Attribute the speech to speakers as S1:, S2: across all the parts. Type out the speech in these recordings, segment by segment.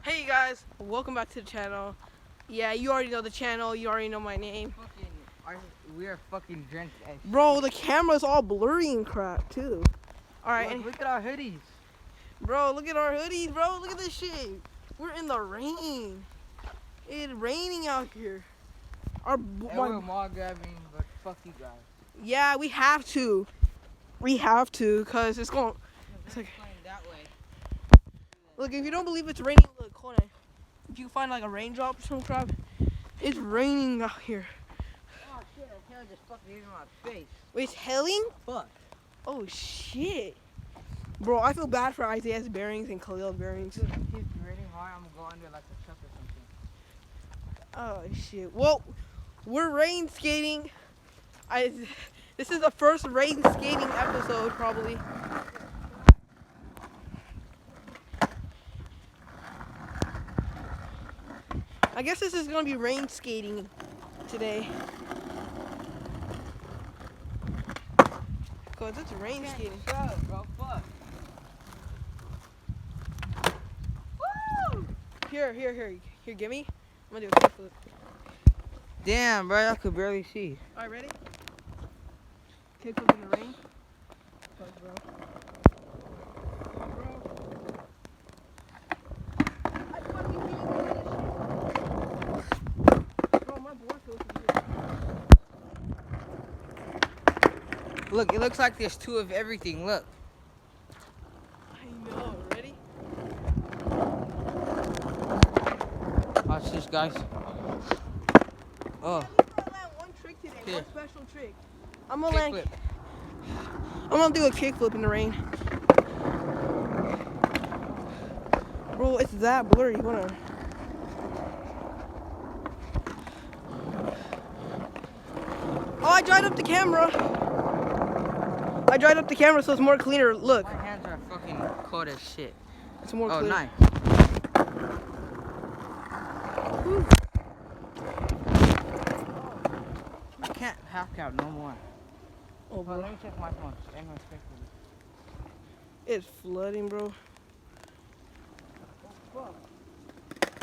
S1: Hey guys, welcome back to the channel. Yeah, you already know the channel, you already know my name.
S2: We are fucking drenched as
S1: Bro, the camera's all blurry and crap too. Alright,
S2: look at our hoodies.
S1: bro, look at our hoodies, bro, look at this shit. We're in the rain. It's raining out here.
S2: We're mall grabbing, but fuck you guys.
S1: Yeah, we have to. We have to, cause it's going. It's like,
S2: that way.
S1: look, if you don't believe it's raining, look, hold on. If you find like a raindrop or some crap, it's raining out here.
S2: Oh shit, the hair just fucking hit my face.
S1: Wait, it's hailing?
S2: Fuck.
S1: Oh shit. Bro, I feel bad for Isaiah's bearings and Khalil's bearings.
S2: Dude, if it keeps raining hard, I'm gonna go under like a truck or something.
S1: Oh shit. Well, we're rain skating. This is the first rain skating episode probably. I guess this is gonna be rain skating today. Cause it's rain skating.
S2: Shut up, bro. Fuck.
S1: Woo! Here, give me. I'm gonna do a kickflip.
S2: Damn, bro, I could barely see.
S1: Alright, ready? Kickflip in the rain. Fuck, bro. I fucking can't do this shit. Bro, my board feels weird.
S2: Look, it looks like there's two of everything. Look.
S1: I know. Ready?
S2: Watch this, guys. Oh.
S1: At least I land one trick today.
S2: Here.
S1: One special trick. I'm gonna land.
S2: Kickflip.
S1: I'm gonna do a kickflip in the rain. Bro, it's that blurry. Hold on. Oh, I dried up the camera. I dried up the camera so it's more cleaner. Look,
S2: My hands are fucking cold as shit.
S1: it's more
S2: Oh,
S1: clear.
S2: nice.
S1: Whew.
S2: I can't half count no more.
S1: Oh,
S2: Hold on,
S1: bro.
S2: let me check my phone. Hang on, check
S1: It's flooding, bro.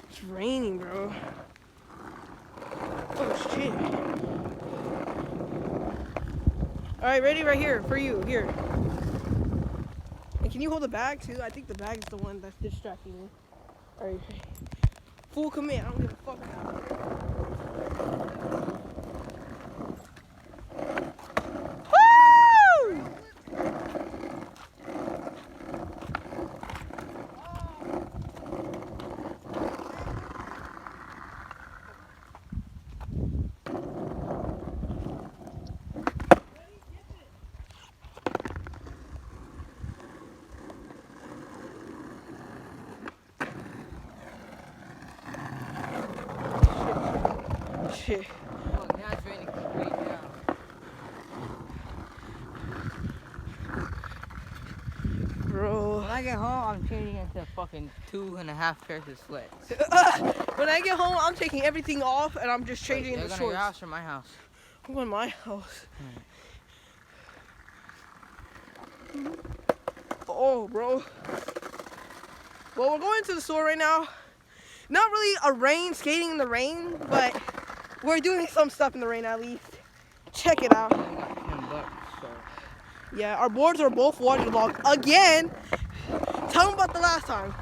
S1: It's raining, bro. Oh, shit. Alright, ready right here for you. Here. And can you hold the bag too? I think the bag is the one that's distracting me. Alright. Full commit. I don't give a fuck now. Woo! Shit.
S2: Look, now it's raining straight down.
S1: Bro.
S2: When I get home, I'm changing into fucking 2.5 pairs of sweats.
S1: When I get home, I'm taking everything off and I'm just changing
S2: You're
S1: into
S2: going to
S1: shorts.
S2: your house or my house?
S1: I'm going to my house. Oh, bro. Well, we're going to the store right now. Not really a rain, skating in the rain, but we're doing some stuff in the rain at least. Check it out.
S2: I only got $10, so.
S1: Yeah, our boards are both waterlogged again. Tell them about the last time.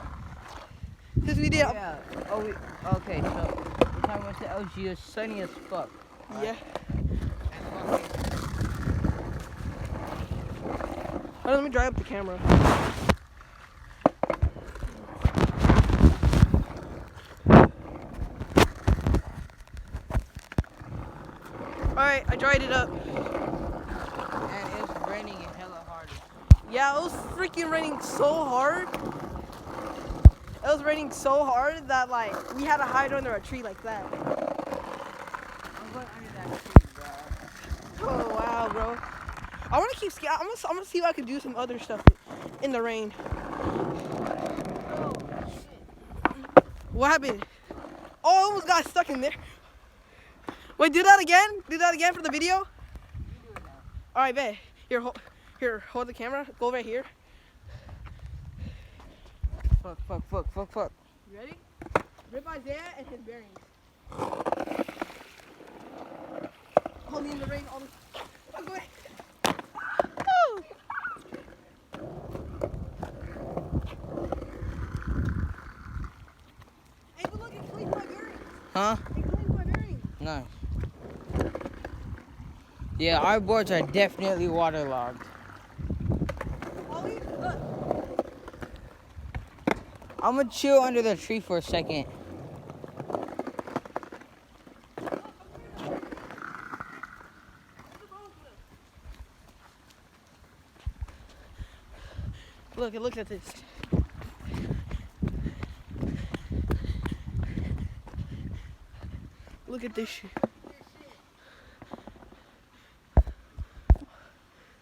S1: Because we did.
S2: Oh, yeah. Okay, so the time we went to LG, it was sunny as fuck.
S1: Yeah.
S2: And fucking,
S1: Hold on, let me dry up the camera. Alright, I dried it up.
S2: and it's raining hella hard.
S1: Yeah, it was freaking raining so hard. It was raining so hard that like we had to hide under a tree like that.
S2: I'm going under that tree, bro.
S1: Oh wow, bro. I want to keep skating. I'm gonna see if I can do some other stuff in the rain.
S2: Oh,
S1: What happened? Oh, I almost got stuck in there. Wait, do that again? Do that again for the video?
S2: you do it now.
S1: All right, bet. Here, hold the camera. Go right here.
S2: Fuck.
S1: You ready? Rip Isaiah and his bearings. Holding in the rain all the oh, go ahead. Woo! Hey, but look, it cleans my bearings.
S2: Huh?
S1: It cleans my bearings.
S2: Nice. Yeah, our boards are definitely waterlogged.
S1: Ollie, look.
S2: I'm gonna chill under the tree for a second.
S1: Look, it looks at this. Look at this shit.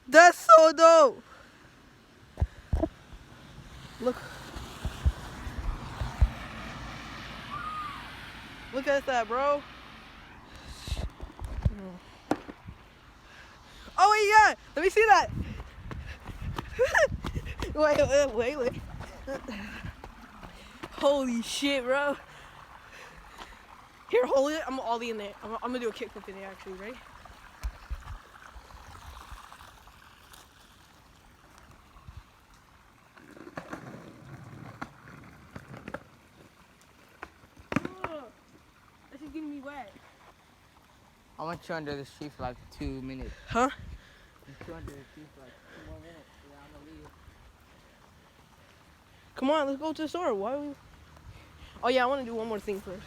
S1: That's so dope. Look. Look at that, bro. Oh, wait, yeah. Let me see that. wait. Holy shit, bro. Here, hold it. I'm ollie in there. I'm gonna do a kickflip in there, actually, right? Oh, this is getting me wet.
S2: I'm gonna chill under this tree for like 2 minutes.
S1: Huh?
S2: Chill under the tree for like 2 more minutes. Yeah, I'm gonna leave.
S1: Come on, let's go to the store. Why are we? Oh yeah, I want to do one more thing first.